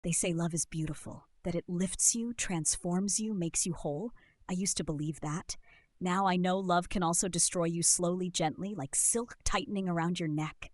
They say love is beautiful, that it lifts you, transforms you, makes you whole. I used to believe that. Now I know love can also destroy you slowly, gently, like silk tightening around your neck.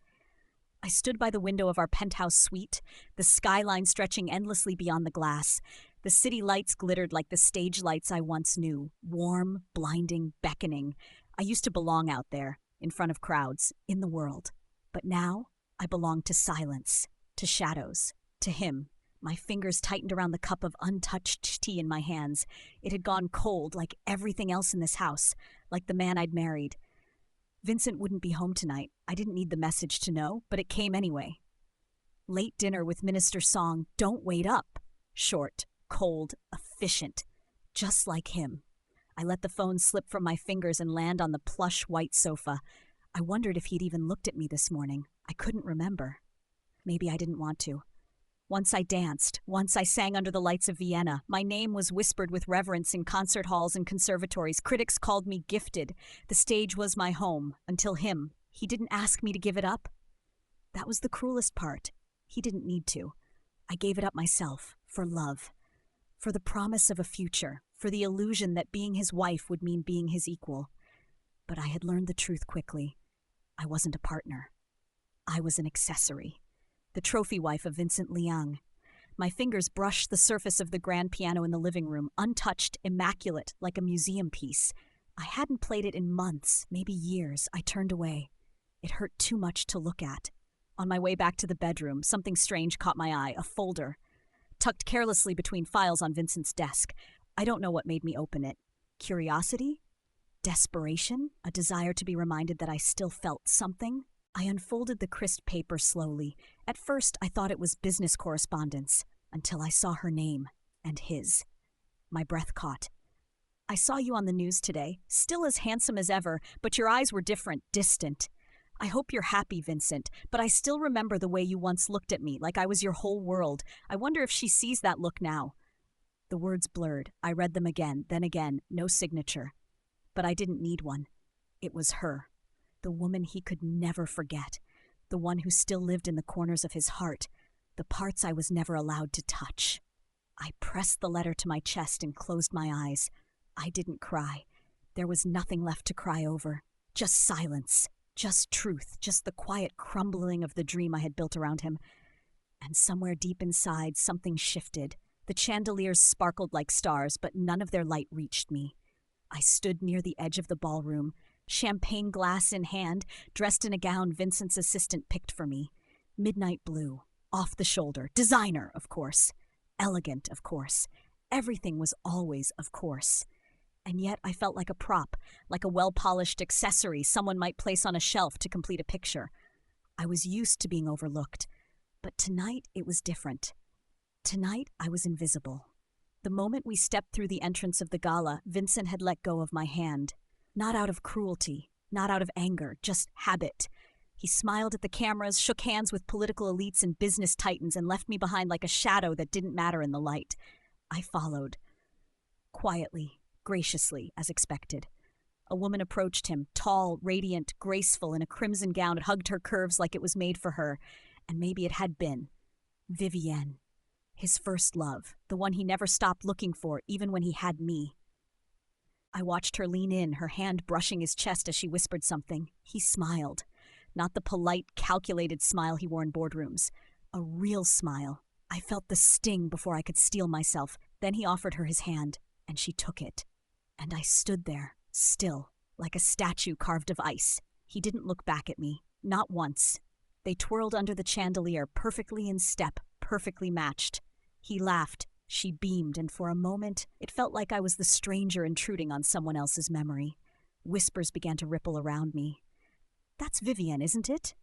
I stood by the window of our penthouse suite, the skyline stretching endlessly beyond the glass. The city lights glittered like the stage lights I once knew, warm, blinding, beckoning. I used to belong out there, in front of crowds, in the world. But now, I belong to silence, to shadows, to him. My fingers tightened around the cup of untouched tea in my hands. It had gone cold, like everything else in this house, like the man I'd married. Vincent wouldn't be home tonight. I didn't need the message to know, but it came anyway. Late dinner with Minister Song, don't wait up. Short, cold, efficient. Just like him. I let the phone slip from my fingers and land on the plush white sofa. I wondered if he'd even looked at me this morning. I couldn't remember. Maybe I didn't want to. Once I danced, once I sang under the lights of Vienna. My name was whispered with reverence in concert halls and conservatories. Critics called me gifted. The stage was my home, until him. He didn't ask me to give it up. That was the cruelest part. He didn't need to. I gave it up myself, for love. For the promise of a future, for the illusion that being his wife would mean being his equal. But I had learned the truth quickly. I wasn't a partner. I was an accessory. The trophy wife of Vincent Liang. My fingers brushed the surface of the grand piano in the living room, untouched, immaculate, like a museum piece. I hadn't played it in months, maybe years. I turned away. It hurt too much to look at. On my way back to the bedroom, something strange caught my eye, a folder, tucked carelessly between files on Vincent's desk. I don't know what made me open it. Curiosity? Desperation? A desire to be reminded that I still felt something? I unfolded the crisp paper slowly. At first, I thought it was business correspondence, until I saw her name, and his. My breath caught. I saw you on the news today, still as handsome as ever, but your eyes were different, distant. I hope you're happy, Vincent, but I still remember the way you once looked at me, like I was your whole world. I wonder if she sees that look now. The words blurred. I read them again, then again, no signature. But I didn't need one. It was her. The woman he could never forget, the one who still lived in the corners of his heart, the parts I was never allowed to touch. I pressed the letter to my chest and closed my eyes. I didn't cry. There was nothing left to cry over. Just silence, just truth, just the quiet crumbling of the dream I had built around him. And somewhere deep inside, something shifted. The chandeliers sparkled like stars, but none of their light reached me. I stood near the edge of the ballroom, champagne glass in hand, dressed in a gown Vincent's assistant picked for me. Midnight blue, off the shoulder, designer, of course. Elegant, of course. Everything was always, of course. And yet I felt like a prop, like a well-polished accessory someone might place on a shelf to complete a picture. I was used to being overlooked, but tonight it was different. Tonight I was invisible. The moment we stepped through the entrance of the gala, Vincent had let go of my hand. Not out of cruelty, not out of anger, just habit. He smiled at the cameras, shook hands with political elites and business titans, and left me behind like a shadow that didn't matter in the light. I followed. Quietly, graciously, as expected. A woman approached him, tall, radiant, graceful, in a crimson gown. It hugged her curves like it was made for her. And maybe it had been. Vivienne. His first love, the one he never stopped looking for, even when he had me. I watched her lean in, her hand brushing his chest as she whispered something. He smiled. Not the polite, calculated smile he wore in boardrooms. A real smile. I felt the sting before I could steel myself. Then he offered her his hand, and she took it. And I stood there, still, like a statue carved of ice. He didn't look back at me. Not once. They twirled under the chandelier, perfectly in step, perfectly matched. He laughed. She beamed, and for a moment, it felt like I was the stranger intruding on someone else's memory. Whispers began to ripple around me. That's Vivienne, isn't it?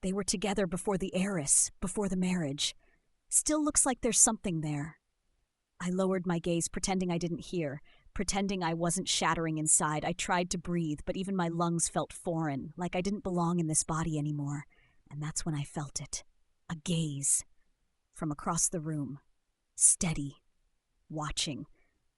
They were together before the heiress, before the marriage. Still looks like there's something there. I lowered my gaze, pretending I didn't hear, pretending I wasn't shattering inside. I tried to breathe, but even my lungs felt foreign, like I didn't belong in this body anymore. And that's when I felt it. A gaze. From across the room. Steady. Watching.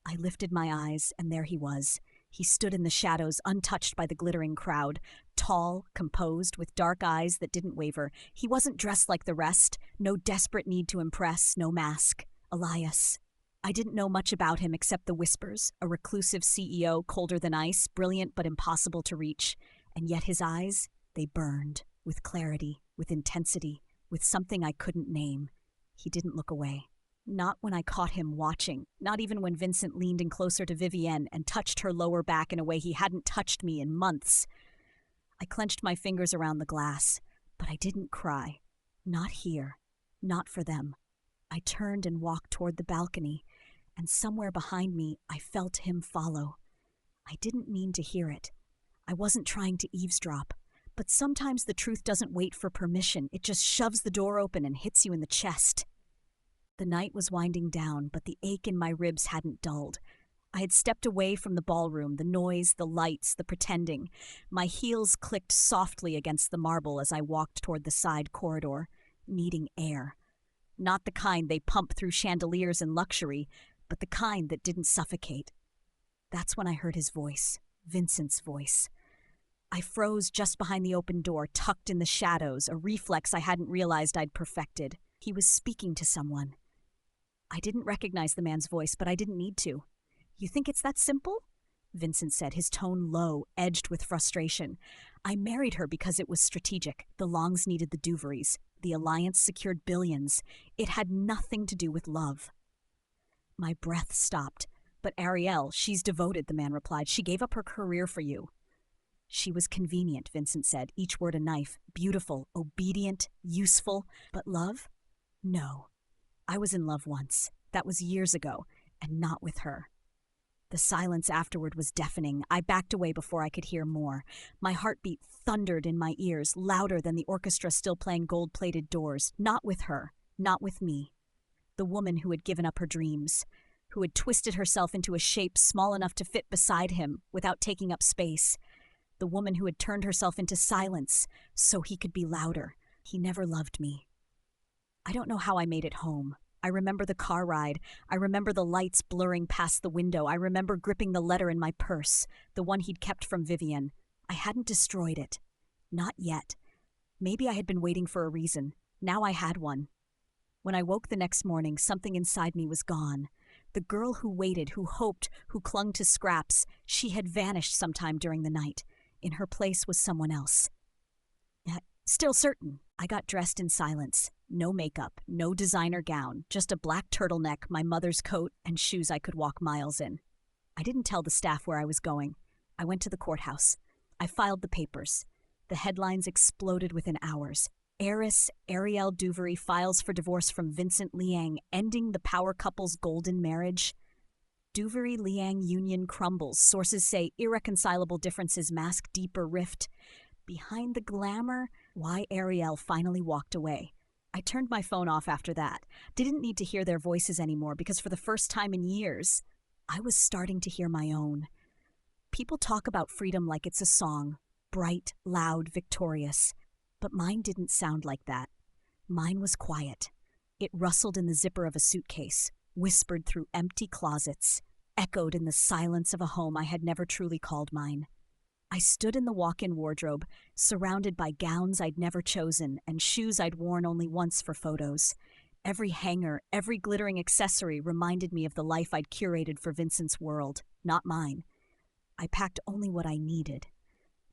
I lifted my eyes, and there he was. He stood in the shadows, untouched by the glittering crowd. Tall, composed, with dark eyes that didn't waver. He wasn't dressed like the rest. No desperate need to impress, no mask. Elias. I didn't know much about him except the whispers. A reclusive CEO, colder than ice, brilliant but impossible to reach. And yet his eyes, they burned. With clarity, with intensity, with something I couldn't name. He didn't look away. Not when I caught him watching, not even when Vincent leaned in closer to Vivienne and touched her lower back in a way he hadn't touched me in months. I clenched my fingers around the glass, but I didn't cry. Not here. Not for them. I turned and walked toward the balcony, and somewhere behind me I felt him follow. I didn't mean to hear it. I wasn't trying to eavesdrop, but sometimes the truth doesn't wait for permission. It just shoves the door open and hits you in the chest. The night was winding down, but the ache in my ribs hadn't dulled. I had stepped away from the ballroom, the noise, the lights, the pretending. My heels clicked softly against the marble as I walked toward the side corridor, needing air. Not the kind they pump through chandeliers in luxury, but the kind that didn't suffocate. That's when I heard his voice, Vincent's voice. I froze just behind the open door, tucked in the shadows, a reflex I hadn't realized I'd perfected. He was speaking to someone. I didn't recognize the man's voice, but I didn't need to. "You think it's that simple?" Vincent said, his tone low, edged with frustration. "I married her because it was strategic. The Longs needed the Duverys. The alliance secured billions. It had nothing to do with love." My breath stopped. "But Arielle, she's devoted," the man replied. "She gave up her career for you." "She was convenient," Vincent said, each word a knife. "Beautiful, obedient, useful. But love? No. I was in love once. That was years ago, and not with her." The silence afterward was deafening. I backed away before I could hear more. My heartbeat thundered in my ears, louder than the orchestra still playing gold-plated doors. Not with her. Not with me. The woman who had given up her dreams, who had twisted herself into a shape small enough to fit beside him without taking up space. The woman who had turned herself into silence so he could be louder. He never loved me. I don't know how I made it home. I remember the car ride. I remember the lights blurring past the window. I remember gripping the letter in my purse, the one he'd kept from Vivienne. I hadn't destroyed it. Not yet. Maybe I had been waiting for a reason. Now I had one. When I woke the next morning, something inside me was gone. The girl who waited, who hoped, who clung to scraps, she had vanished sometime during the night. In her place was someone else. Still certain. I got dressed in silence. No makeup, no designer gown, just a black turtleneck, my mother's coat, and shoes I could walk miles in. I didn't tell the staff where I was going. I went to the courthouse. I filed the papers. The headlines exploded within hours. Heiress Arielle Duvery files for divorce from Vincent Liang, ending the power couple's golden marriage. Duvery-Liang union crumbles. Sources say irreconcilable differences mask deeper rift. Behind the glamour, why Arielle finally walked away. I turned my phone off after that. Didn't need to hear their voices anymore because for the first time in years, I was starting to hear my own. People talk about freedom like it's a song, bright, loud, victorious. But mine didn't sound like that. Mine was quiet. It rustled in the zipper of a suitcase, whispered through empty closets, echoed in the silence of a home I had never truly called mine. I stood in the walk-in wardrobe, surrounded by gowns I'd never chosen and shoes I'd worn only once for photos. Every hanger, every glittering accessory reminded me of the life I'd curated for Vincent's world, not mine. I packed only what I needed.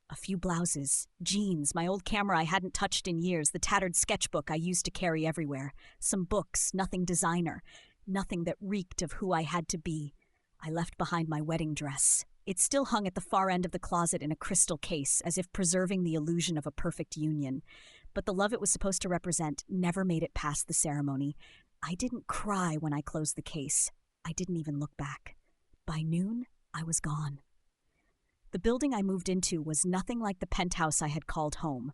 A few blouses, jeans, my old camera I hadn't touched in years, the tattered sketchbook I used to carry everywhere, some books, nothing designer, nothing that reeked of who I had to be. I left behind my wedding dress. It still hung at the far end of the closet in a crystal case, as if preserving the illusion of a perfect union. But the love it was supposed to represent never made it past the ceremony. I didn't cry when I closed the case. I didn't even look back. By noon, I was gone. The building I moved into was nothing like the penthouse I had called home.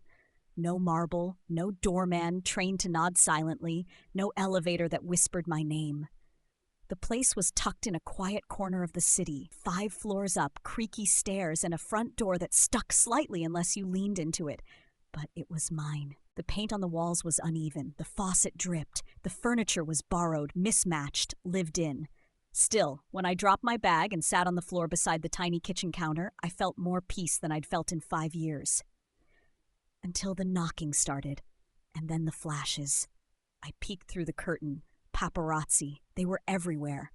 No marble, no doorman trained to nod silently, no elevator that whispered my name. The place was tucked in a quiet corner of the city, 5 floors up, creaky stairs, and a front door that stuck slightly unless you leaned into it. But it was mine. The paint on the walls was uneven, the faucet dripped, the furniture was borrowed, mismatched, lived in. Still, when I dropped my bag and sat on the floor beside the tiny kitchen counter, I felt more peace than I'd felt in 5 years. Until the knocking started, and then the flashes. I peeked through the curtain. Paparazzi. They were everywhere.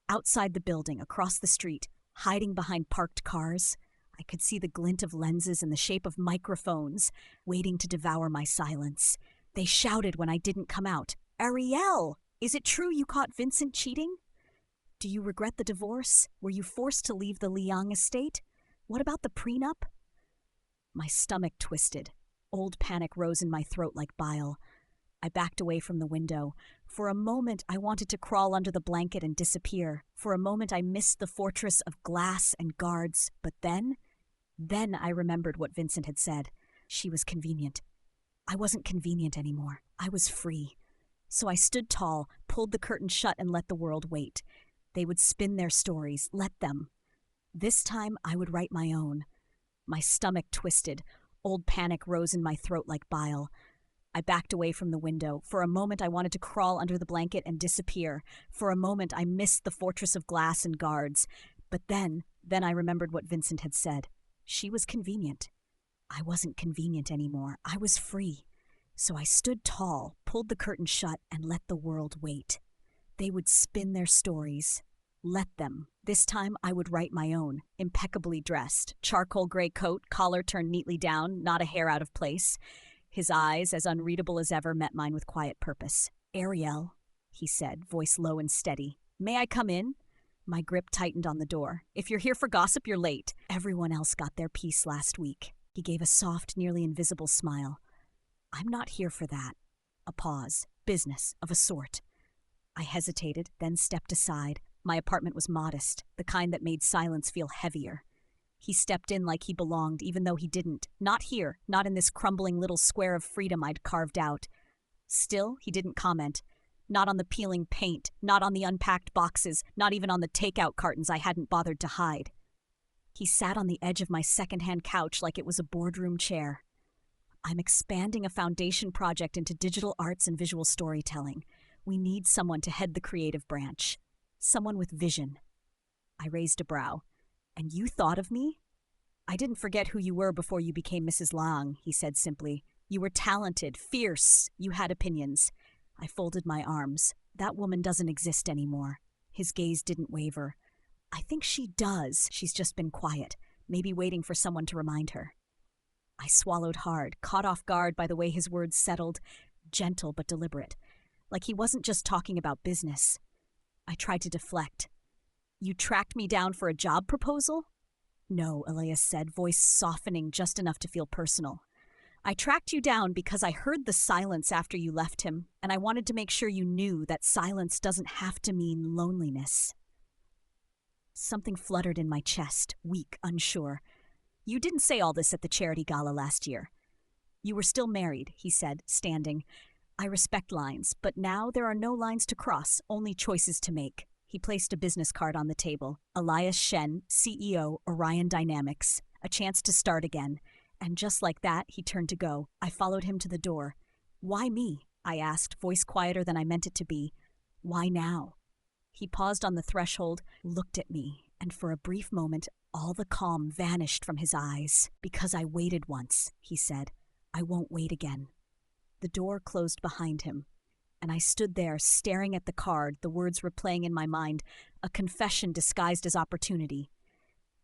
Outside the building, across the street, hiding behind parked cars. I could see the glint of lenses in the shape of microphones, waiting to devour my silence. They shouted when I didn't come out. "Arielle! Is it true you caught Vincent cheating? Do you regret the divorce? Were you forced to leave the Liang estate? What about the prenup?" My stomach twisted. Old panic rose in my throat like bile. I backed away from the window. For a moment, I wanted to crawl under the blanket and disappear. For a moment, I missed the fortress of glass and guards. But then I remembered what Vincent had said. She was convenient. I wasn't convenient anymore. I was free. So I stood tall, pulled the curtain shut, and let the world wait. They would spin their stories. Let them. This time, I would write my own. My stomach twisted. Old panic rose in my throat like bile. I backed away from the window. For a moment, I wanted to crawl under the blanket and disappear. For a moment, I missed the fortress of glass and guards. But then I remembered what Vincent had said. She was convenient. I wasn't convenient anymore. I was free. So I stood tall, pulled the curtain shut, and let the world wait. They would spin their stories. Let them. This time I would write my own, impeccably dressed, charcoal gray coat, collar turned neatly down, not a hair out of place. His eyes, as unreadable as ever, met mine with quiet purpose. "Arielle," he said, voice low and steady. "May I come in?" My grip tightened on the door. "If you're here for gossip, you're late. Everyone else got their piece last week." He gave a soft, nearly invisible smile. "I'm not here for that." A pause. Business, of a sort. I hesitated, then stepped aside. My apartment was modest, the kind that made silence feel heavier. He stepped in like he belonged, even though he didn't. Not here, not in this crumbling little square of freedom I'd carved out. Still, he didn't comment. Not on the peeling paint, not on the unpacked boxes, not even on the takeout cartons I hadn't bothered to hide. He sat on the edge of my secondhand couch like it was a boardroom chair. "I'm expanding a foundation project into digital arts and visual storytelling. We need someone to head the creative branch. Someone with vision." I raised a brow. "And you thought of me?" "I didn't forget who you were before you became Mrs. Lang," he said simply. "You were talented, fierce, you had opinions." I folded my arms. "That woman doesn't exist anymore." His gaze didn't waver. "I think she does. She's just been quiet, maybe waiting for someone to remind her." I swallowed hard, caught off guard by the way his words settled, gentle but deliberate, like he wasn't just talking about business. I tried to deflect. "You tracked me down for a job proposal?" "No," Elias said, voice softening just enough to feel personal. "I tracked you down because I heard the silence after you left him, and I wanted to make sure you knew that silence doesn't have to mean loneliness." Something fluttered in my chest, weak, unsure. "You didn't say all this at the charity gala last year." "You were still married," he said, standing. "I respect lines, but now there are no lines to cross, only choices to make." He placed a business card on the table. Elias Shen, CEO, Orion Dynamics. A chance to start again. And just like that, he turned to go. I followed him to the door. "Why me?" I asked, voice quieter than I meant it to be. "Why now?" He paused on the threshold, looked at me, and for a brief moment, all the calm vanished from his eyes. "Because I waited once," he said. "I won't wait again." The door closed behind him, and I stood there staring at the card, the words replaying in my mind, a confession disguised as opportunity.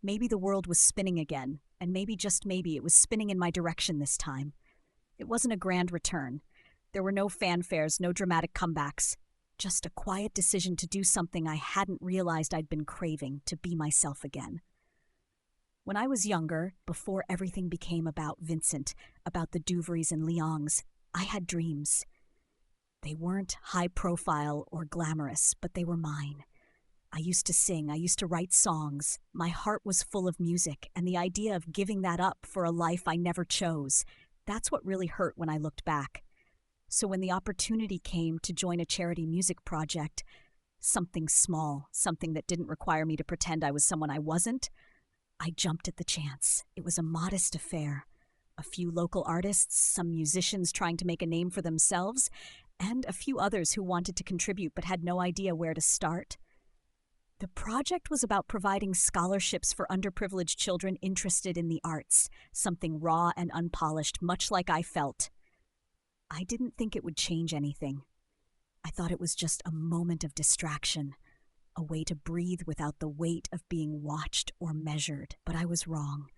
Maybe the world was spinning again, and maybe, just maybe, it was spinning in my direction this time. It wasn't a grand return. There were no fanfares, no dramatic comebacks. Just a quiet decision to do something I hadn't realized I'd been craving, to be myself again. When I was younger, before everything became about Vincent, about the Duvrys and Liangs, I had dreams. They weren't high profile or glamorous, but they were mine. I used to sing, I used to write songs. My heart was full of music, and the idea of giving that up for a life I never chose, that's what really hurt when I looked back. So when the opportunity came to join a charity music project, something small, something that didn't require me to pretend I was someone I wasn't, I jumped at the chance. It was a modest affair. A few local artists, some musicians trying to make a name for themselves, and a few others who wanted to contribute but had no idea where to start. The project was about providing scholarships for underprivileged children interested in the arts, something raw and unpolished, much like I felt. I didn't think it would change anything. I thought it was just a moment of distraction, a way to breathe without the weight of being watched or measured, but I was wrong.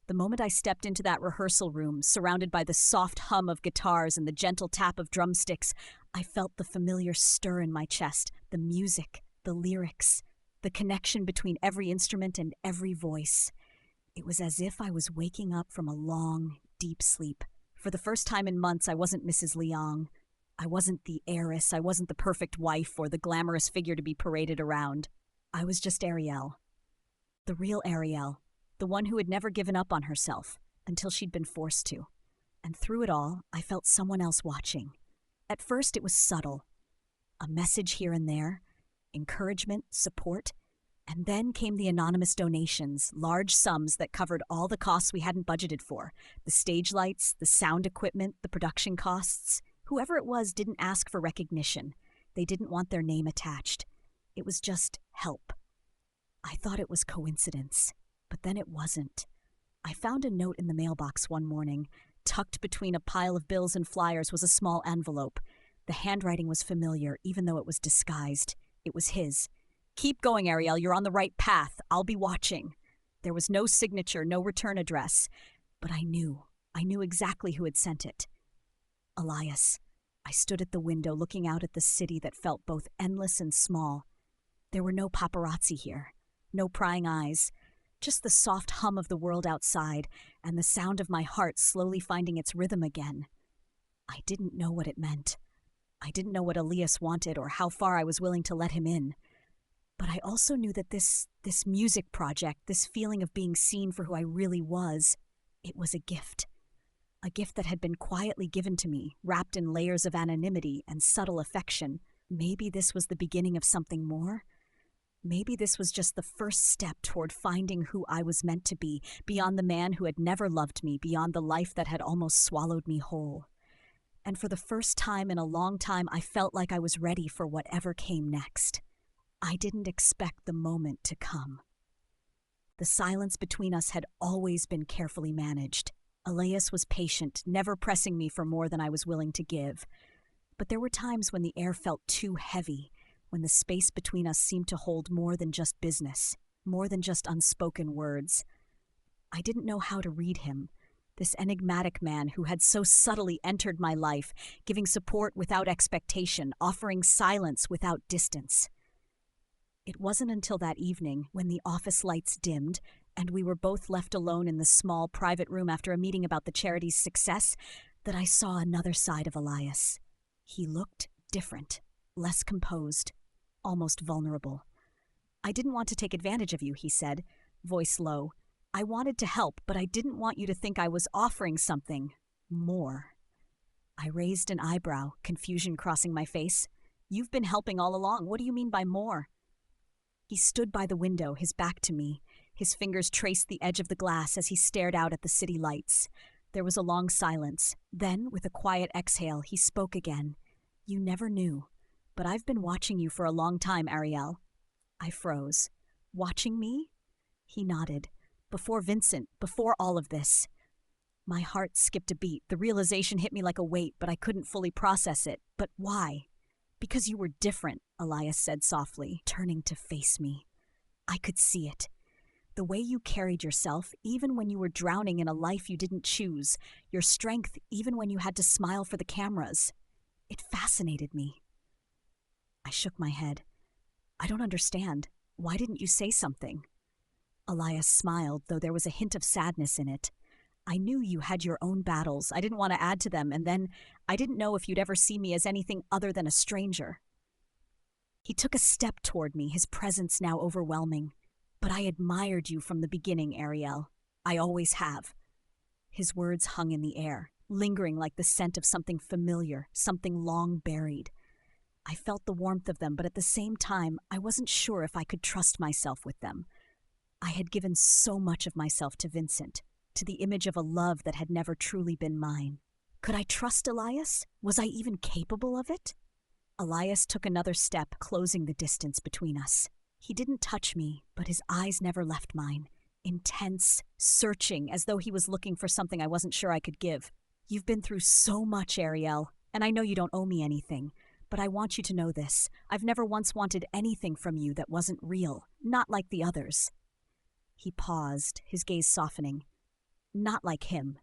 The moment I stepped into that rehearsal room, surrounded by the soft hum of guitars and the gentle tap of drumsticks, I felt the familiar stir in my chest, the music, the lyrics, the connection between every instrument and every voice. It was as if I was waking up from a long, deep sleep. For the first time in months, I wasn't Mrs. Liang. I wasn't the heiress, I wasn't the perfect wife or the glamorous figure to be paraded around. I was just Arielle. The real Arielle. The one who had never given up on herself until she'd been forced to. And through it all, I felt someone else watching. At first, it was subtle. A message here and there, encouragement, support, and then came the anonymous donations, large sums that covered all the costs we hadn't budgeted for. The stage lights, the sound equipment, the production costs. Whoever it was didn't ask for recognition. They didn't want their name attached. It was just help. I thought it was coincidence. But then it wasn't. I found a note in the mailbox one morning. Tucked between a pile of bills and flyers was a small envelope. The handwriting was familiar, even though it was disguised. It was his. "Keep going, Arielle. You're on the right path. I'll be watching." There was no signature, no return address. But I knew exactly who had sent it. Elias. I stood at the window looking out at the city that felt both endless and small. There were no paparazzi here. No prying eyes. Just the soft hum of the world outside, and the sound of my heart slowly finding its rhythm again. I didn't know what it meant. I didn't know what Elias wanted or how far I was willing to let him in. But I also knew that this music project, this feeling of being seen for who I really was, it was a gift. A gift that had been quietly given to me, wrapped in layers of anonymity and subtle affection. Maybe this was the beginning of something more? Maybe this was just the first step toward finding who I was meant to be, beyond the man who had never loved me, beyond the life that had almost swallowed me whole. And for the first time in a long time, I felt like I was ready for whatever came next. I didn't expect the moment to come. The silence between us had always been carefully managed. Elias was patient, never pressing me for more than I was willing to give. But there were times when the air felt too heavy, when the space between us seemed to hold more than just business, more than just unspoken words. I didn't know how to read him, this enigmatic man who had so subtly entered my life, giving support without expectation, offering silence without distance. It wasn't until that evening, when the office lights dimmed, and we were both left alone in the small private room after a meeting about the charity's success, that I saw another side of Elias. He looked different, less composed, almost vulnerable. "I didn't want to take advantage of you," he said, voice low. "I wanted to help, but I didn't want you to think I was offering something more." I raised an eyebrow, confusion crossing my face. "You've been helping all along. What do you mean by more?" He stood by the window, his back to me. His fingers traced the edge of the glass as he stared out at the city lights. There was a long silence. Then, with a quiet exhale, he spoke again. "You never knew. But I've been watching you for a long time, Arielle." I froze. "Watching me?" He nodded. "Before Vincent, before all of this." My heart skipped a beat. The realization hit me like a weight, but I couldn't fully process it. "But why?" "Because you were different," Elias said softly, turning to face me. I could see it. The way you carried yourself, even when you were drowning in a life you didn't choose. Your strength, even when you had to smile for the cameras. It fascinated me. I shook my head. "I don't understand. Why didn't you say something?" Elias smiled, though there was a hint of sadness in it. "I knew you had your own battles. I didn't want to add to them, and then I didn't know if you'd ever see me as anything other than a stranger." He took a step toward me, his presence now overwhelming. "But I admired you from the beginning, Arielle. I always have." His words hung in the air, lingering like the scent of something familiar, something long buried. I felt the warmth of them, but at the same time, I wasn't sure if I could trust myself with them. I had given so much of myself to Vincent, to the image of a love that had never truly been mine. Could I trust Elias? Was I even capable of it? Elias took another step, closing the distance between us. He didn't touch me, but his eyes never left mine. Intense, searching, as though he was looking for something I wasn't sure I could give. You've been through so much, Arielle, and I know you don't owe me anything, but I want you to know this. I've never once wanted anything from you that wasn't real, not like the others. He paused, his gaze softening. Not like him.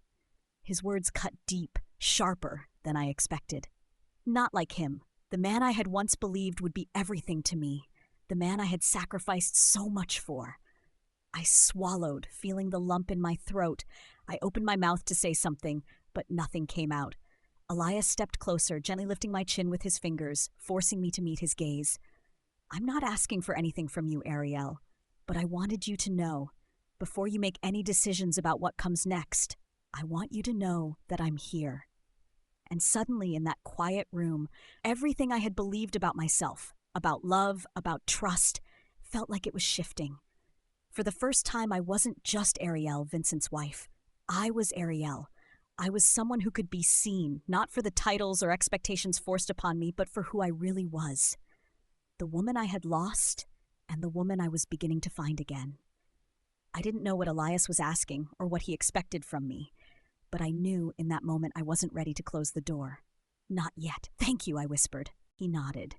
His words cut deep, sharper than I expected. Not like him, the man I had once believed would be everything to me, the man I had sacrificed so much for. I swallowed, feeling the lump in my throat. I opened my mouth to say something, but nothing came out. Elias stepped closer, gently lifting my chin with his fingers, forcing me to meet his gaze. I'm not asking for anything from you, Arielle, but I wanted you to know, before you make any decisions about what comes next, I want you to know that I'm here. And suddenly, in that quiet room, everything I had believed about myself, about love, about trust, felt like it was shifting. For the first time, I wasn't just Arielle, Vincent's wife. I was Arielle. I was someone who could be seen, not for the titles or expectations forced upon me, but for who I really was. The woman I had lost, and the woman I was beginning to find again. I didn't know what Elias was asking or what he expected from me, but I knew in that moment I wasn't ready to close the door. Not yet. Thank you, I whispered. He nodded.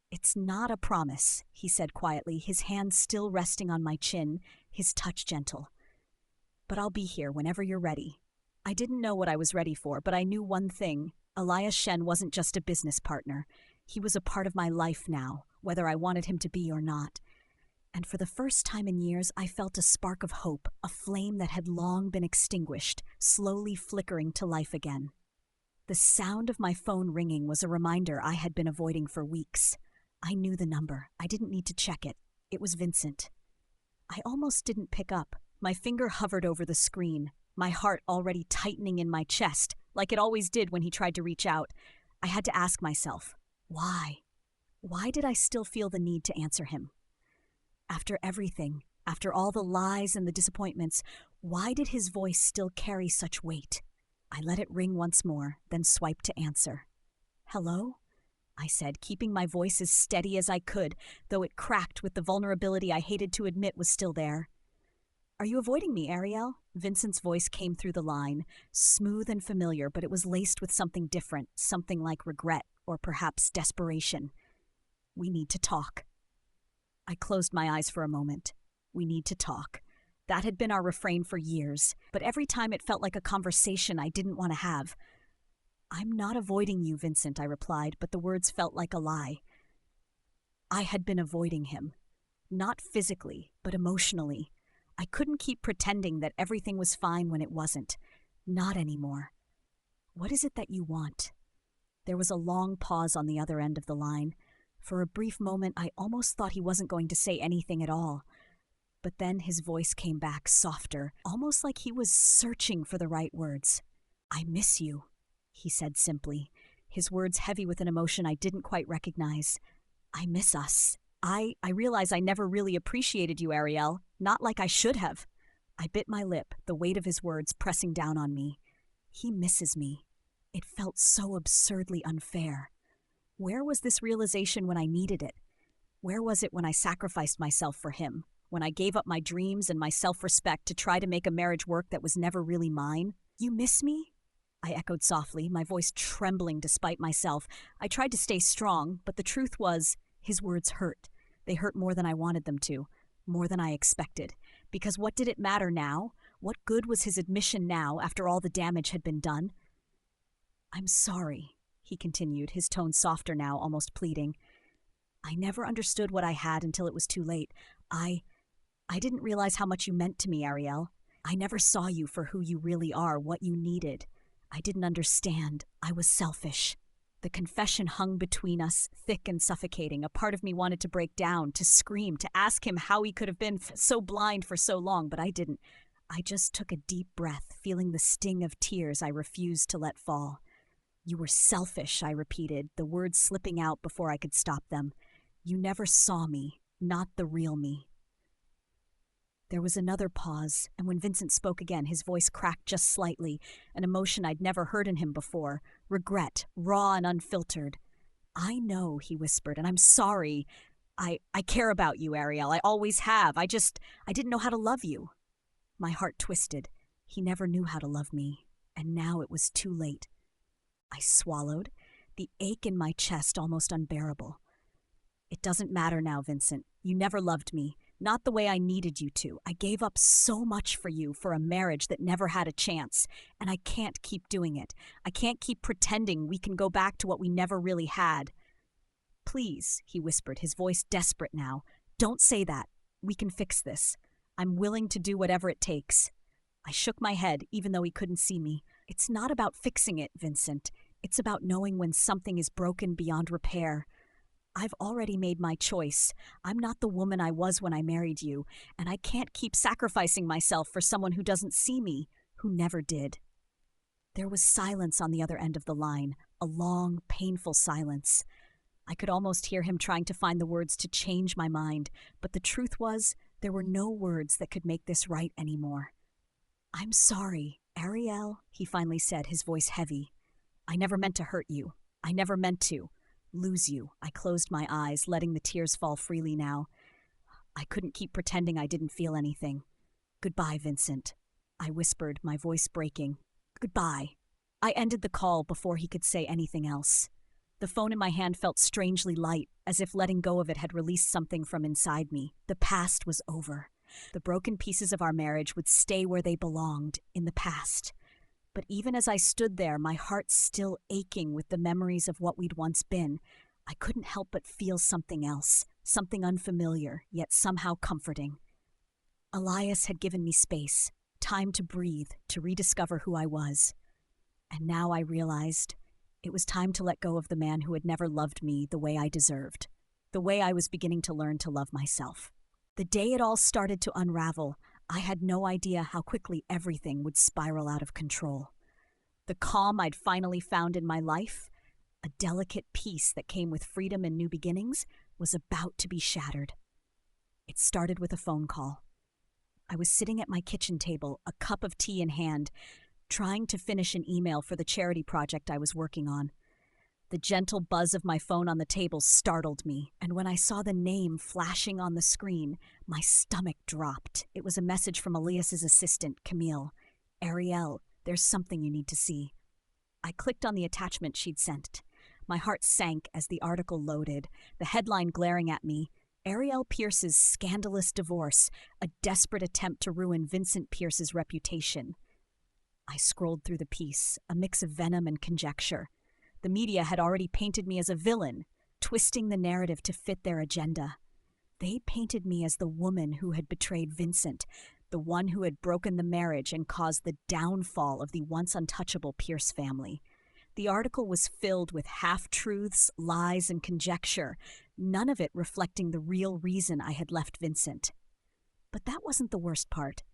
It's not a promise, he said quietly, his hand still resting on my chin, his touch gentle. But I'll be here whenever you're ready. I didn't know what I was ready for, but I knew one thing. Elias Shen wasn't just a business partner. He was a part of my life now, whether I wanted him to be or not. And for the first time in years, I felt a spark of hope, a flame that had long been extinguished, slowly flickering to life again. The sound of my phone ringing was a reminder I had been avoiding for weeks. I knew the number. I didn't need to check it. It was Vincent. I almost didn't pick up. My finger hovered over the screen, my heart already tightening in my chest, like it always did when he tried to reach out. I had to ask myself, why? Why did I still feel the need to answer him? After everything, after all the lies and the disappointments, why did his voice still carry such weight? I let it ring once more, then swiped to answer. Hello? I said, keeping my voice as steady as I could, though it cracked with the vulnerability I hated to admit was still there. Are you avoiding me, Arielle? Vincent's voice came through the line, smooth and familiar, but it was laced with something different, something like regret, or perhaps desperation. We need to talk. I closed my eyes for a moment. We need to talk. That had been our refrain for years, but every time it felt like a conversation I didn't want to have. I'm not avoiding you, Vincent, I replied, but the words felt like a lie. I had been avoiding him. Not physically, but emotionally. I couldn't keep pretending that everything was fine when it wasn't. Not anymore. What is it that you want? There was a long pause on the other end of the line. For a brief moment, I almost thought he wasn't going to say anything at all. But then his voice came back softer, almost like he was searching for the right words. I miss you, he said simply, his words heavy with an emotion I didn't quite recognize. I miss us. I realize I never really appreciated you, Arielle, not like I should have. I bit my lip, the weight of his words pressing down on me. He misses me. It felt so absurdly unfair. Where was this realization when I needed it? Where was it when I sacrificed myself for him? When I gave up my dreams and my self-respect to try to make a marriage work that was never really mine? You miss me? I echoed softly, my voice trembling despite myself. I tried to stay strong, but the truth was, his words hurt. They hurt more than I wanted them to, more than I expected. Because what did it matter now? What good was his admission now, after all the damage had been done? I'm sorry, he continued, his tone softer now, almost pleading. I never understood what I had until it was too late. I didn't realize how much you meant to me, Arielle. I never saw you for who you really are, what you needed. I didn't understand. I was selfish. The confession hung between us, thick and suffocating. A part of me wanted to break down, to scream, to ask him how he could have been so blind for so long, but I didn't. I just took a deep breath, feeling the sting of tears I refused to let fall. You were selfish, I repeated, the words slipping out before I could stop them. You never saw me, not the real me. There was another pause, and when Vincent spoke again, his voice cracked just slightly, an emotion I'd never heard in him before, regret, raw and unfiltered. I know, he whispered, and I'm sorry, I care about you, Arielle. I always have. I didn't know how to love you. My heart twisted. He never knew how to love me, and now it was too late. I swallowed, the ache in my chest almost unbearable. It doesn't matter now, Vincent. You never loved me, not the way I needed you to. I gave up so much for you, for a marriage that never had a chance, and I can't keep doing it. I can't keep pretending we can go back to what we never really had. Please, he whispered, his voice desperate now. Don't say that. We can fix this. I'm willing to do whatever it takes. I shook my head, even though he couldn't see me. It's not about fixing it, Vincent. It's about knowing when something is broken beyond repair. I've already made my choice. I'm not the woman I was when I married you, and I can't keep sacrificing myself for someone who doesn't see me, who never did. There was silence on the other end of the line, a long, painful silence. I could almost hear him trying to find the words to change my mind, but the truth was, there were no words that could make this right anymore. I'm sorry, Arielle, he finally said, his voice heavy. I never meant to hurt you. I never meant to lose you. I closed my eyes, letting the tears fall freely now. I couldn't keep pretending I didn't feel anything. Goodbye, Vincent, I whispered, my voice breaking. Goodbye. I ended the call before he could say anything else. The phone in my hand felt strangely light, as if letting go of it had released something from inside me. The past was over. The broken pieces of our marriage would stay where they belonged, in the past. But even as I stood there, my heart still aching with the memories of what we'd once been, I couldn't help but feel something else, something unfamiliar, yet somehow comforting. Elias had given me space, time to breathe, to rediscover who I was. And now I realized it was time to let go of the man who had never loved me the way I deserved, the way I was beginning to learn to love myself. The day it all started to unravel, I had no idea how quickly everything would spiral out of control. The calm I'd finally found in my life, a delicate peace that came with freedom and new beginnings, was about to be shattered. It started with a phone call. I was sitting at my kitchen table, a cup of tea in hand, trying to finish an email for the charity project I was working on. The gentle buzz of my phone on the table startled me, and when I saw the name flashing on the screen, my stomach dropped. It was a message from Elias's assistant, Camille. Arielle, there's something you need to see. I clicked on the attachment she'd sent. My heart sank as the article loaded, the headline glaring at me, Arielle Pierce's scandalous divorce, a desperate attempt to ruin Vincent Pierce's reputation. I scrolled through the piece, a mix of venom and conjecture. The media had already painted me as a villain, twisting the narrative to fit their agenda. They painted me as the woman who had betrayed Vincent, the one who had broken the marriage and caused the downfall of the once untouchable Pierce family. The article was filled with half-truths, lies, and conjecture, none of it reflecting the real reason I had left Vincent. But that wasn't the worst part.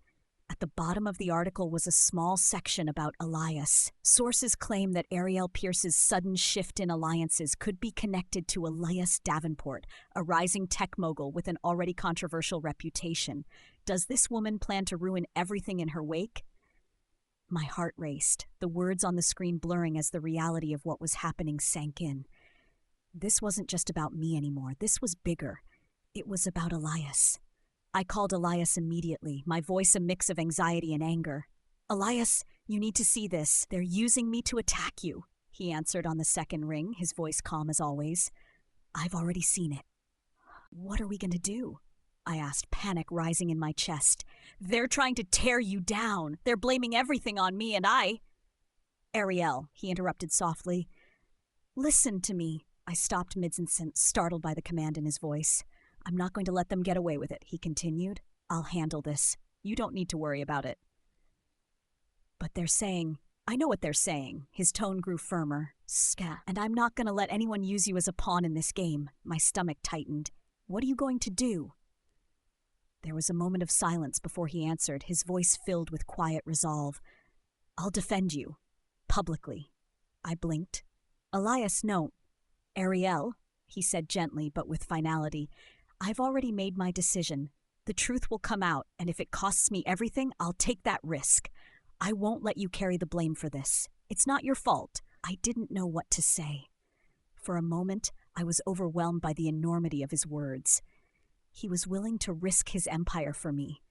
At the bottom of the article was a small section about Elias. Sources claim that Arielle Pierce's sudden shift in alliances could be connected to Elias Davenport, a rising tech mogul with an already controversial reputation. Does this woman plan to ruin everything in her wake? My heart raced, the words on the screen blurring as the reality of what was happening sank in. This wasn't just about me anymore. This was bigger. It was about Elias. I called Elias immediately, my voice a mix of anxiety and anger. Elias, you need to see this. They're using me to attack you, he answered on the second ring, his voice calm as always. I've already seen it. What are we going to do? I asked, panic rising in my chest. They're trying to tear you down. They're blaming everything on me and I... Arielle, he interrupted softly. Listen to me. I stopped mid-sentence, startled by the command in his voice. I'm not going to let them get away with it, he continued. I'll handle this. You don't need to worry about it. But they're saying... I know what they're saying. His tone grew firmer. Ska. And I'm not going to let anyone use you as a pawn in this game. My stomach tightened. What are you going to do? There was a moment of silence before he answered, his voice filled with quiet resolve. I'll defend you. Publicly. I blinked. Elias, no. Arielle, he said gently but with finality, I've already made my decision. The truth will come out, and if it costs me everything, I'll take that risk. I won't let you carry the blame for this. It's not your fault. I didn't know what to say. For a moment, I was overwhelmed by the enormity of his words. He was willing to risk his empire for me,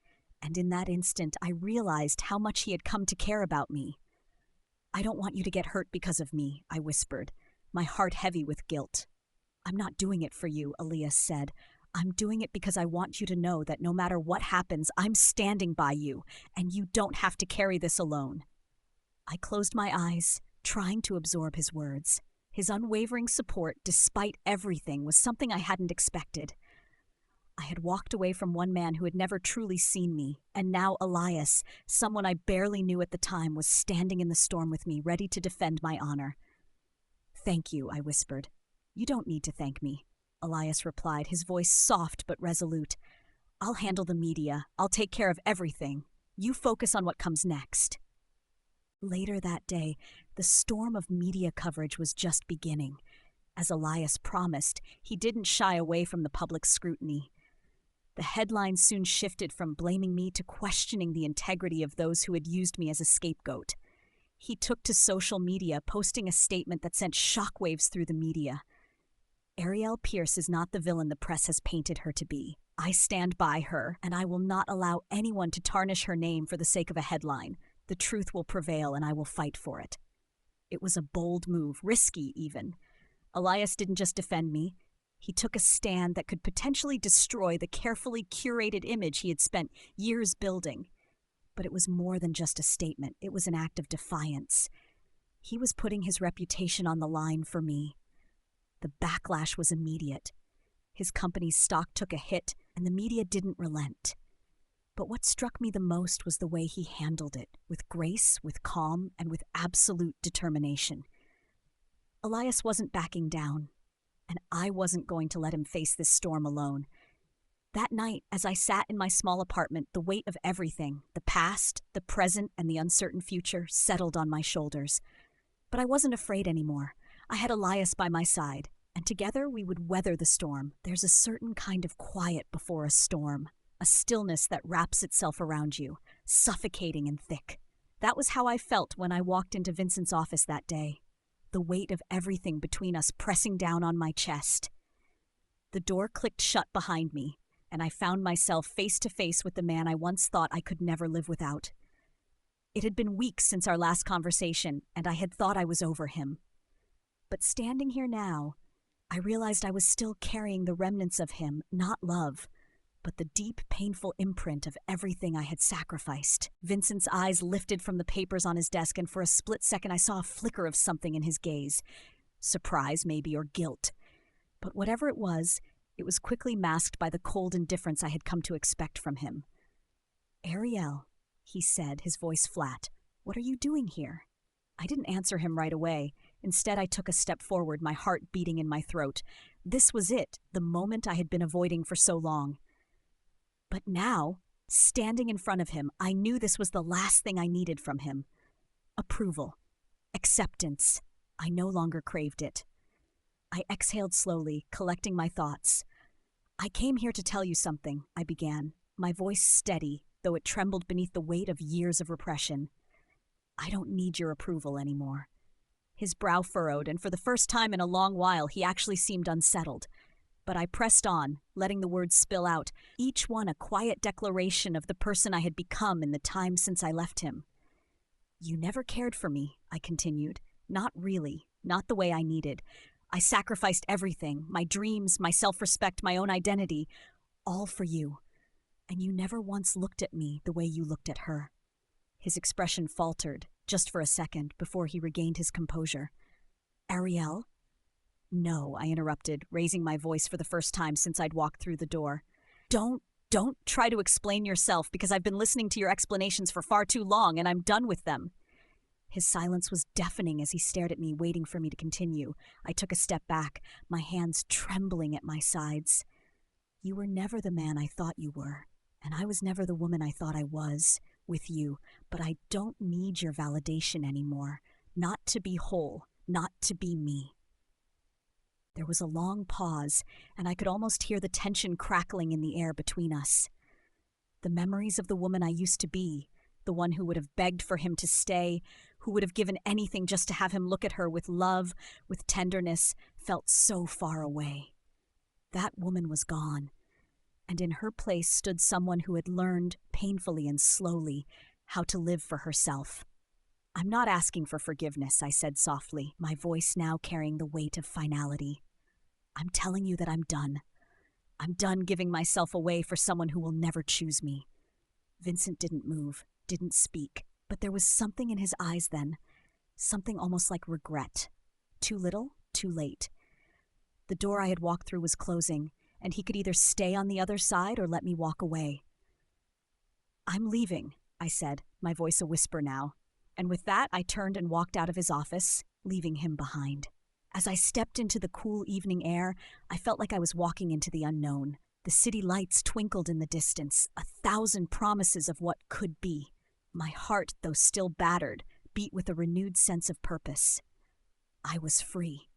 and in that instant I realized how much he had come to care about me. "I don't want you to get hurt because of me," I whispered, my heart heavy with guilt. "I'm not doing it for you," Elias said. "I'm doing it because I want you to know that no matter what happens, I'm standing by you, and you don't have to carry this alone." I closed my eyes, trying to absorb his words. His unwavering support, despite everything, was something I hadn't expected. I had walked away from one man who had never truly seen me, and now Elias, someone I barely knew at the time, was standing in the storm with me, ready to defend my honor. "Thank you," I whispered. "You don't need to thank me," Elias replied, his voice soft but resolute. "I'll handle the media. I'll take care of everything. You focus on what comes next." Later that day, the storm of media coverage was just beginning. As Elias promised, he didn't shy away from the public scrutiny. The headlines soon shifted from blaming me to questioning the integrity of those who had used me as a scapegoat. He took to social media, posting a statement that sent shockwaves through the media. "Arielle Pierce is not the villain the press has painted her to be. I stand by her, and I will not allow anyone to tarnish her name for the sake of a headline. The truth will prevail, and I will fight for it." It was a bold move, risky even. Elias didn't just defend me. He took a stand that could potentially destroy the carefully curated image he had spent years building. But it was more than just a statement. It was an act of defiance. He was putting his reputation on the line for me. The backlash was immediate. His company's stock took a hit, and the media didn't relent. But what struck me the most was the way he handled it, with grace, with calm, and with absolute determination. Elias wasn't backing down, and I wasn't going to let him face this storm alone. That night, as I sat in my small apartment, the weight of everything, the past, the present, and the uncertain future, settled on my shoulders. But I wasn't afraid anymore. I had Elias by my side, and together we would weather the storm. There's a certain kind of quiet before a storm, a stillness that wraps itself around you, suffocating and thick. That was how I felt when I walked into Vincent's office that day, the weight of everything between us pressing down on my chest. The door clicked shut behind me, and I found myself face to face with the man I once thought I could never live without. It had been weeks since our last conversation, and I had thought I was over him. But standing here now, I realized I was still carrying the remnants of him, not love, but the deep, painful imprint of everything I had sacrificed. Vincent's eyes lifted from the papers on his desk, and for a split second I saw a flicker of something in his gaze. Surprise, maybe, or guilt. But whatever it was quickly masked by the cold indifference I had come to expect from him. "Arielle," he said, his voice flat, "what are you doing here?" I didn't answer him right away. Instead, I took a step forward, my heart beating in my throat. This was it, the moment I had been avoiding for so long. But now, standing in front of him, I knew this was the last thing I needed from him. Approval. Acceptance. I no longer craved it. I exhaled slowly, collecting my thoughts. "I came here to tell you something," I began, my voice steady, though it trembled beneath the weight of years of repression. "I don't need your approval anymore." His brow furrowed, and for the first time in a long while he actually seemed unsettled. But I pressed on, letting the words spill out, each one a quiet declaration of the person I had become in the time since I left him. "You never cared for me," I continued. "Not really, not the way I needed. I sacrificed everything, my dreams, my self-respect, my own identity, all for you. And you never once looked at me the way you looked at her." His expression faltered, just for a second, before he regained his composure. "Arielle?" "No," I interrupted, raising my voice for the first time since I'd walked through the door. Don't try to explain yourself, because I've been listening to your explanations for far too long, and I'm done with them." His silence was deafening as he stared at me, waiting for me to continue. I took a step back, my hands trembling at my sides. "You were never the man I thought you were, and I was never the woman I thought I was, with you, but I don't need your validation anymore. Not to be whole, not to be me." There was a long pause, and I could almost hear the tension crackling in the air between us. The memories of the woman I used to be, the the one who would have begged for him to stay, who would have given anything just to have him look at her with love, with tenderness, felt so far away. That woman was gone, and in her place stood someone who had learned, painfully and slowly, how to live for herself. "I'm not asking for forgiveness," I said softly, my voice now carrying the weight of finality. "I'm telling you that I'm done. I'm done giving myself away for someone who will never choose me." Vincent didn't move, didn't speak, but there was something in his eyes then, something almost like regret. Too little, too late. The door I had walked through was closing, and he could either stay on the other side or let me walk away. "I'm leaving," I said, my voice a whisper now. And with that, I turned and walked out of his office, leaving him behind. As I stepped into the cool evening air, I felt like I was walking into the unknown. The city lights twinkled in the distance, 1,000 promises of what could be. My heart, though still battered, beat with a renewed sense of purpose. I was free,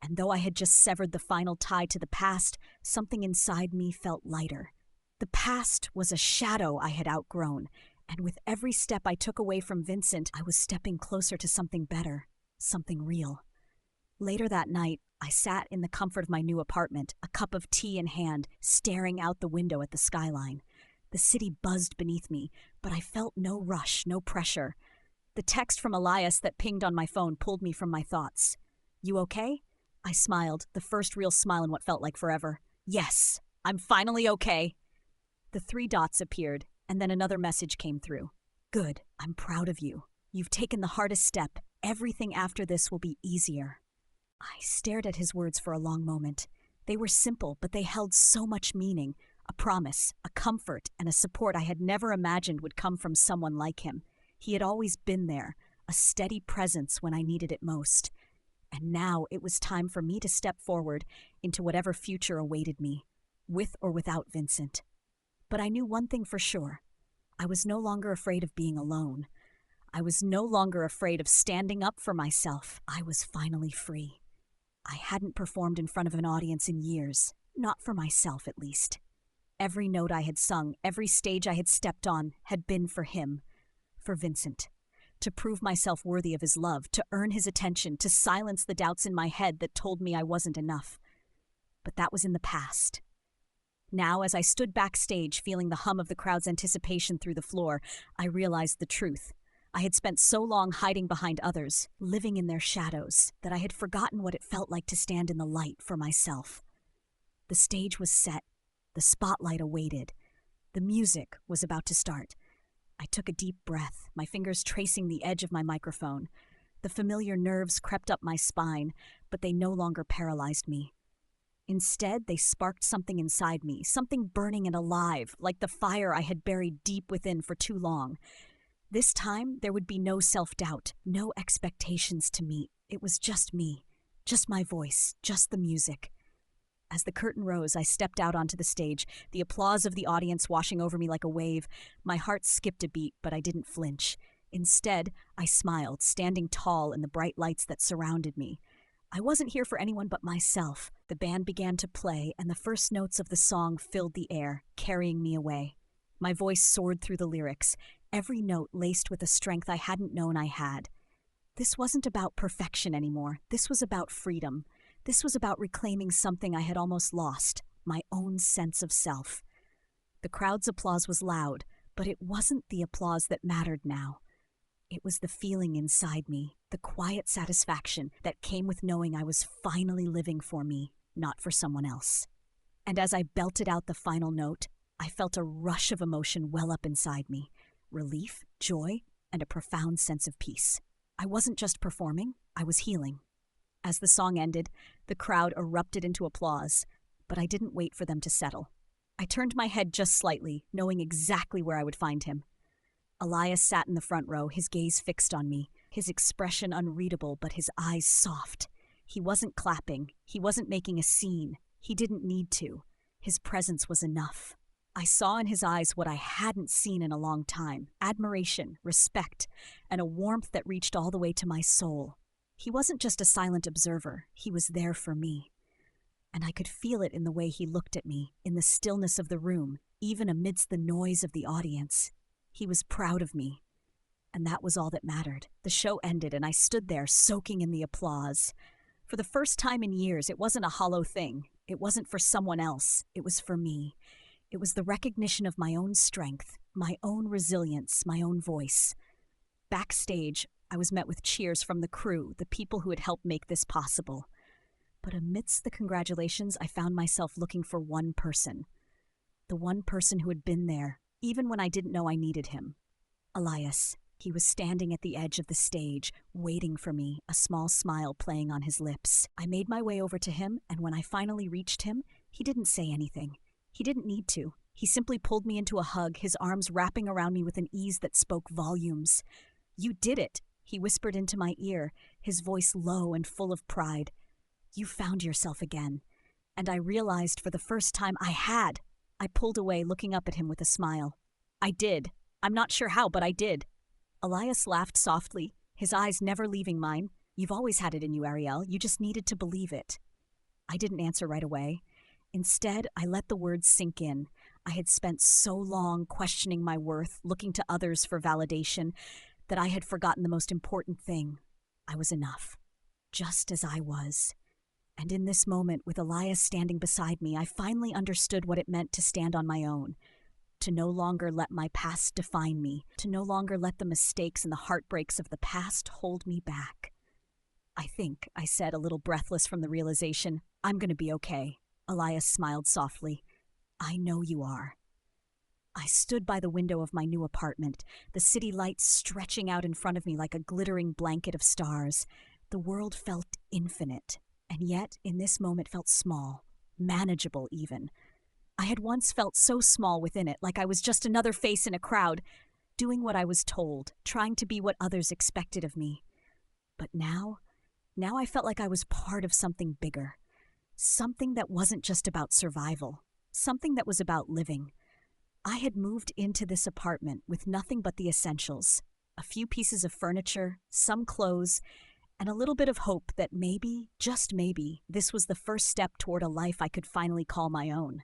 and though I had just severed the final tie to the past, something inside me felt lighter. The past was a shadow I had outgrown, and with every step I took away from Vincent, I was stepping closer to something better, something real. Later that night, I sat in the comfort of my new apartment, a cup of tea in hand, staring out the window at the skyline. The city buzzed beneath me, but I felt no rush, no pressure. The text from Elias that pinged on my phone pulled me from my thoughts. "You okay?" I smiled, the first real smile in what felt like forever. "Yes, I'm finally okay." The 3 dots appeared, and then another message came through. "Good, I'm proud of you. You've taken the hardest step. Everything after this will be easier." I stared at his words for a long moment. They were simple, but they held so much meaning. A promise, a comfort, and a support I had never imagined would come from someone like him. He had always been there, a steady presence when I needed it most. And now it was time for me to step forward into whatever future awaited me, with or without Vincent. But I knew one thing for sure. I was no longer afraid of being alone. I was no longer afraid of standing up for myself. I was finally free. I hadn't performed in front of an audience in years, not for myself at least. Every note I had sung, every stage I had stepped on, had been for him, for Vincent. To prove myself worthy of his love, to earn his attention, to silence the doubts in my head that told me I wasn't enough. But that was in the past. Now, as I stood backstage, feeling the hum of the crowd's anticipation through the floor, I realized the truth. I had spent so long hiding behind others, living in their shadows, that I had forgotten what it felt like to stand in the light for myself. The stage was set. The spotlight awaited. The music was about to start. I took a deep breath, my fingers tracing the edge of my microphone. The familiar nerves crept up my spine, but they no longer paralyzed me. Instead, they sparked something inside me, something burning and alive, like the fire I had buried deep within for too long. This time, there would be no self-doubt, no expectations to meet. It was just me, just my voice, just the music. As the curtain rose, I stepped out onto the stage, the applause of the audience washing over me like a wave. My heart skipped a beat, but I didn't flinch. Instead, I smiled, standing tall in the bright lights that surrounded me. I wasn't here for anyone but myself. The band began to play, and the first notes of the song filled the air, carrying me away. My voice soared through the lyrics, every note laced with a strength I hadn't known I had. This wasn't about perfection anymore. This was about freedom. This was about reclaiming something I had almost lost, my own sense of self. The crowd's applause was loud, but it wasn't the applause that mattered now. It was the feeling inside me, the quiet satisfaction that came with knowing I was finally living for me, not for someone else. And as I belted out the final note, I felt a rush of emotion well up inside me. Relief, joy, and a profound sense of peace. I wasn't just performing, I was healing. As the song ended, the crowd erupted into applause, but I didn't wait for them to settle. I turned my head just slightly, knowing exactly where I would find him. Elias sat in the front row, his gaze fixed on me, his expression unreadable, but his eyes soft. He wasn't clapping, he wasn't making a scene, he didn't need to. His presence was enough. I saw in his eyes what I hadn't seen in a long time, admiration, respect, and a warmth that reached all the way to my soul. He wasn't just a silent observer, he was there for me. And I could feel it in the way he looked at me, in the stillness of the room, even amidst the noise of the audience. He was proud of me. And that was all that mattered. The show ended, and I stood there, soaking in the applause. For the first time in years, it wasn't a hollow thing. It wasn't for someone else. It was for me. It was the recognition of my own strength, my own resilience, my own voice. Backstage, I was met with cheers from the crew, the people who had helped make this possible. But amidst the congratulations, I found myself looking for one person. The one person who had been there, even when I didn't know I needed him. Elias. He was standing at the edge of the stage, waiting for me, a small smile playing on his lips. I made my way over to him, and when I finally reached him, he didn't say anything. He didn't need to. He simply pulled me into a hug, his arms wrapping around me with an ease that spoke volumes. "You did it," he whispered into my ear, his voice low and full of pride. "You found yourself again." And I realized for the first time I had. I pulled away, looking up at him with a smile. "I did. I'm not sure how, but I did." Elias laughed softly, his eyes never leaving mine. "You've always had it in you, Arielle. You just needed to believe it." I didn't answer right away. Instead, I let the words sink in. I had spent so long questioning my worth, looking to others for validation, that I had forgotten the most important thing. I was enough, just as I was. And in this moment, with Elias standing beside me, I finally understood what it meant to stand on my own. To no longer let my past define me, to no longer let the mistakes and the heartbreaks of the past hold me back. "I think," I said, a little breathless from the realization, "I'm going to be okay." Elias smiled softly. "I know you are." I stood by the window of my new apartment, the city lights stretching out in front of me like a glittering blanket of stars. The world felt infinite, and yet in this moment felt small, manageable even. I had once felt so small within it, like I was just another face in a crowd, doing what I was told, trying to be what others expected of me. But now I felt like I was part of something bigger. Something that wasn't just about survival. Something that was about living. I had moved into this apartment with nothing but the essentials. A few pieces of furniture, some clothes, and a little bit of hope that maybe, just maybe, this was the first step toward a life I could finally call my own.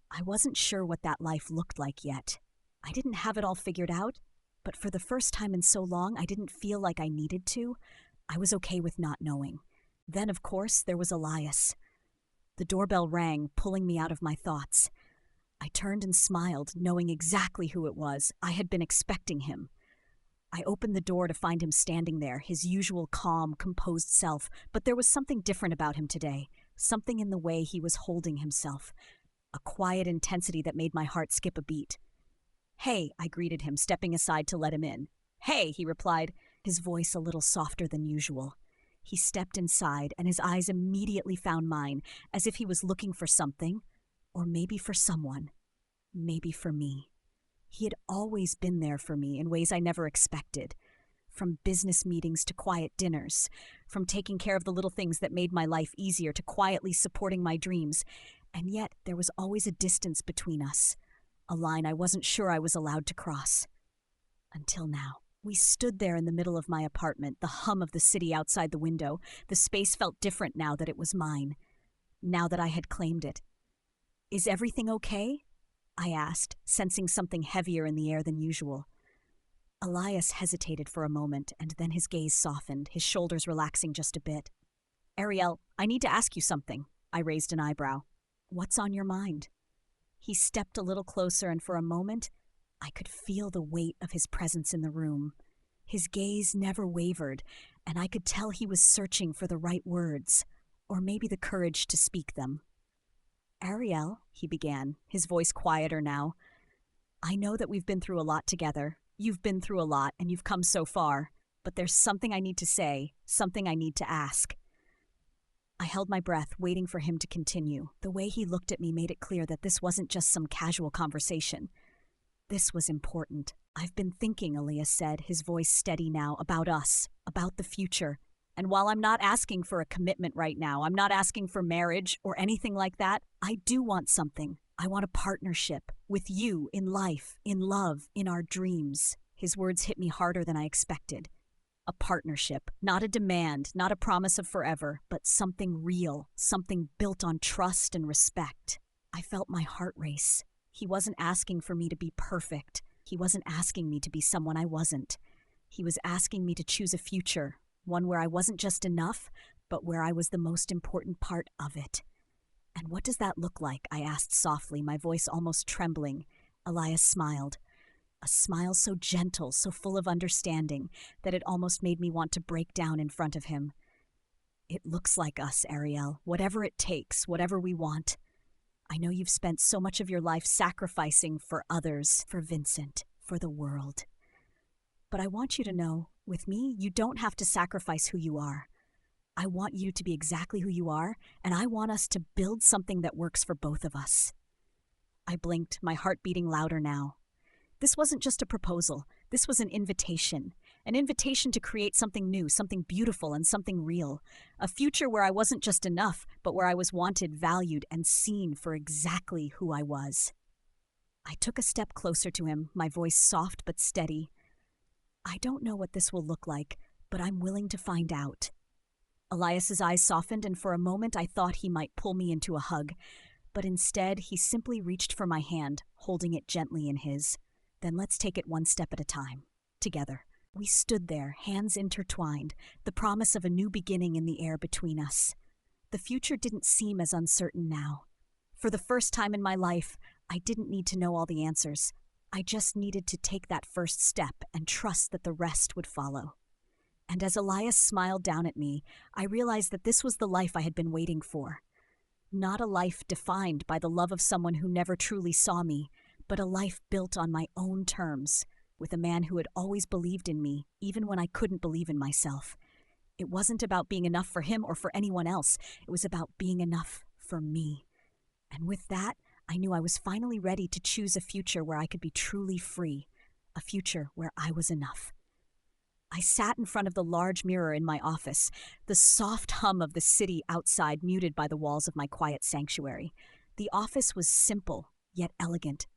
I wasn't sure what that life looked like yet. I didn't have it all figured out, but for the first time in so long, I didn't feel like I needed to. I was okay with not knowing. Then, of course, there was Elias. The doorbell rang, pulling me out of my thoughts. I turned and smiled, knowing exactly who it was. I had been expecting him. I opened the door to find him standing there, his usual calm, composed self, but there was something different about him today, something in the way he was holding himself. A quiet intensity that made my heart skip a beat. "Hey," I greeted him, stepping aside to let him in. "Hey," he replied, his voice a little softer than usual. He stepped inside, and his eyes immediately found mine, as if he was looking for something, or maybe for someone, maybe for me. He had always been there for me in ways I never expected. From business meetings to quiet dinners, from taking care of the little things that made my life easier to quietly supporting my dreams. And yet, there was always a distance between us, a line I wasn't sure I was allowed to cross. Until now. We stood there in the middle of my apartment, the hum of the city outside the window. The space felt different now that it was mine, now that I had claimed it. "Is everything okay?" I asked, sensing something heavier in the air than usual. Elias hesitated for a moment, and then his gaze softened, his shoulders relaxing just a bit. "Arielle, I need to ask you something." I raised an eyebrow. "What's on your mind?" He stepped a little closer, and for a moment, I could feel the weight of his presence in the room. His gaze never wavered, and I could tell he was searching for the right words, or maybe the courage to speak them. "Arielle," he began, his voice quieter now, "I know that we've been through a lot together. You've been through a lot, and you've come so far. But there's something I need to say, something I need to ask." I held my breath, waiting for him to continue. The way he looked at me made it clear that this wasn't just some casual conversation. This was important. "I've been thinking," Elias said, his voice steady now, "about us, about the future. And while I'm not asking for a commitment right now, I'm not asking for marriage or anything like that, I do want something. I want a partnership with you in life, in love, in our dreams." His words hit me harder than I expected. A partnership, not a demand, not a promise of forever, but something real, something built on trust and respect. I felt my heart race. He wasn't asking for me to be perfect. He wasn't asking me to be someone I wasn't. He was asking me to choose a future, one where I wasn't just enough, but where I was the most important part of it. "And what does that look like?" I asked softly, my voice almost trembling. Elias smiled. A smile so gentle, so full of understanding, that it almost made me want to break down in front of him. "It looks like us, Arielle. Whatever it takes, whatever we want. I know you've spent so much of your life sacrificing for others, for Vincent, for the world. But I want you to know, with me, you don't have to sacrifice who you are. I want you to be exactly who you are, and I want us to build something that works for both of us." I blinked, my heart beating louder now. This wasn't just a proposal. This was an invitation to create something new, something beautiful, and something real. A future where I wasn't just enough, but where I was wanted, valued, and seen for exactly who I was. I took a step closer to him, my voice soft but steady. "I don't know what this will look like, but I'm willing to find out." Elias's eyes softened, and for a moment I thought he might pull me into a hug. But instead, he simply reached for my hand, holding it gently in his. "Then let's take it one step at a time, together." We stood there, hands intertwined, the promise of a new beginning in the air between us. The future didn't seem as uncertain now. For the first time in my life, I didn't need to know all the answers. I just needed to take that first step and trust that the rest would follow. And as Elias smiled down at me, I realized that this was the life I had been waiting for. Not a life defined by the love of someone who never truly saw me, but a life built on my own terms, with a man who had always believed in me, even when I couldn't believe in myself. It wasn't about being enough for him or for anyone else. It was about being enough for me. And with that, I knew I was finally ready to choose a future where I could be truly free, a future where I was enough. I sat in front of the large mirror in my office, the soft hum of the city outside muted by the walls of my quiet sanctuary. The office was simple, yet elegant.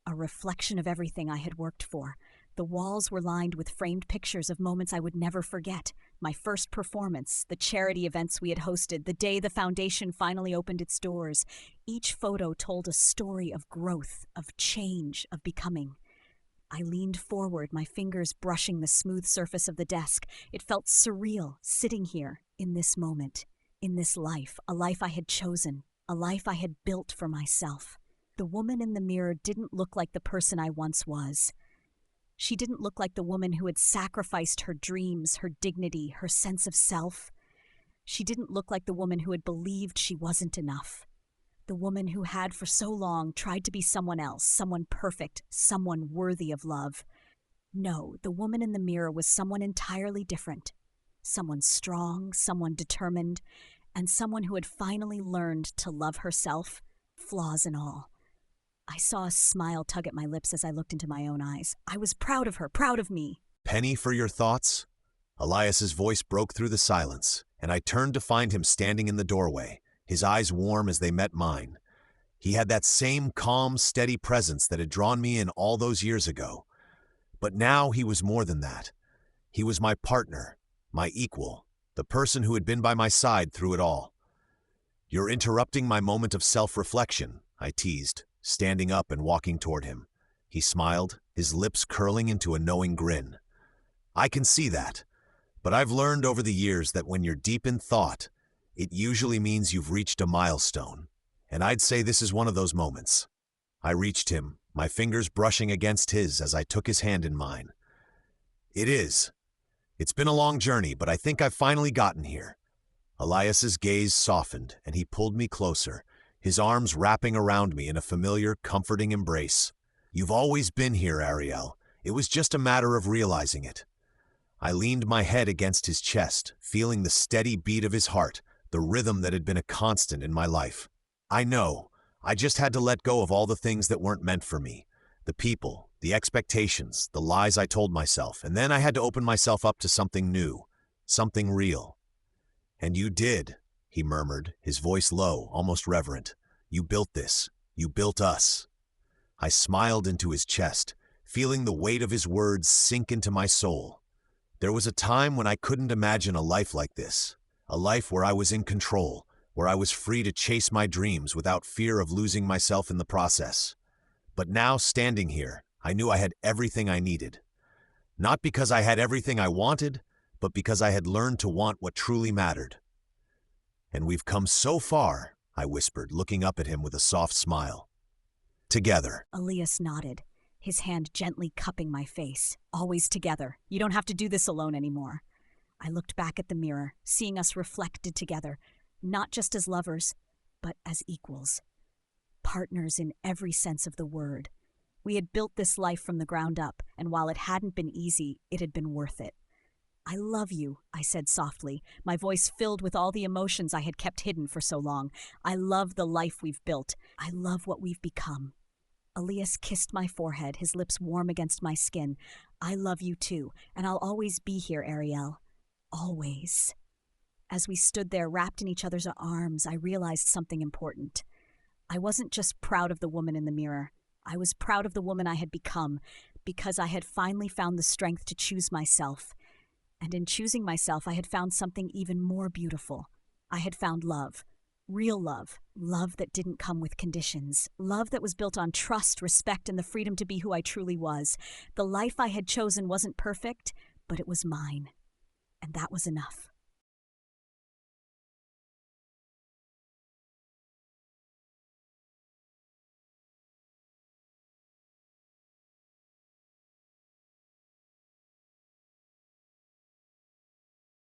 A reflection of everything I had worked for. The walls were lined with framed pictures of moments I would never forget. My first performance, the charity events we had hosted, the day the foundation finally opened its doors. Each photo told a story of growth, of change, of becoming. I leaned forward, my fingers brushing the smooth surface of the desk. It felt surreal, sitting here, in this moment, in this life, a life I had chosen, a life I had built for myself. The woman in the mirror didn't look like the person I once was. She didn't look like the woman who had sacrificed her dreams, her dignity, her sense of self. She didn't look like the woman who had believed she wasn't enough. The woman who had for so long tried to be someone else, someone perfect, someone worthy of love. No, the woman in the mirror was someone entirely different. Someone strong, someone determined, and someone who had finally learned to love herself, flaws and all. I saw a smile tug at my lips as I looked into my own eyes. I was proud of her, proud of me. "Penny for your thoughts?" Elias's voice broke through the silence, and I turned to find him standing in the doorway, his eyes warm as they met mine. He had that same calm, steady presence that had drawn me in all those years ago. But now he was more than that. He was my partner, my equal, the person who had been by my side through it all. "You're interrupting my moment of self-reflection," I teased, standing up and walking toward him. He smiled, his lips curling into a knowing grin. "I can see that, but I've learned over the years that when you're deep in thought, it usually means you've reached a milestone, and I'd say this is one of those moments." I reached him, my fingers brushing against his as I took his hand in mine. "It is. It's been a long journey, but I think I've finally gotten here." Elias's gaze softened, and he pulled me closer, his arms wrapping around me in a familiar, comforting embrace. "You've always been here, Arielle. It was just a matter of realizing it." I leaned my head against his chest, feeling the steady beat of his heart, the rhythm that had been a constant in my life. "I know. I just had to let go of all the things that weren't meant for me. The people, the expectations, the lies I told myself, and then I had to open myself up to something new, something real." "And you did," he murmured, his voice low, almost reverent. "You built this. You built us." I smiled into his chest, feeling the weight of his words sink into my soul. There was a time when I couldn't imagine a life like this, a life where I was in control, where I was free to chase my dreams without fear of losing myself in the process. But now, standing here, I knew I had everything I needed. Not because I had everything I wanted, but because I had learned to want what truly mattered. And we've come so far, I whispered, looking up at him with a soft smile. Together. Elias nodded, his hand gently cupping my face. Always together. You don't have to do this alone anymore. I looked back at the mirror, seeing us reflected together, not just as lovers, but as equals. Partners in every sense of the word. We had built this life from the ground up, and while it hadn't been easy, it had been worth it. I love you, I said softly, my voice filled with all the emotions I had kept hidden for so long. I love the life we've built. I love what we've become. Elias kissed my forehead, his lips warm against my skin. I love you too, and I'll always be here, Arielle. Always. As we stood there wrapped in each other's arms, I realized something important. I wasn't just proud of the woman in the mirror. I was proud of the woman I had become, because I had finally found the strength to choose myself. And in choosing myself, I had found something even more beautiful. I had found love. Real love. Love that didn't come with conditions. Love that was built on trust, respect, and the freedom to be who I truly was. The life I had chosen wasn't perfect, but it was mine. And that was enough.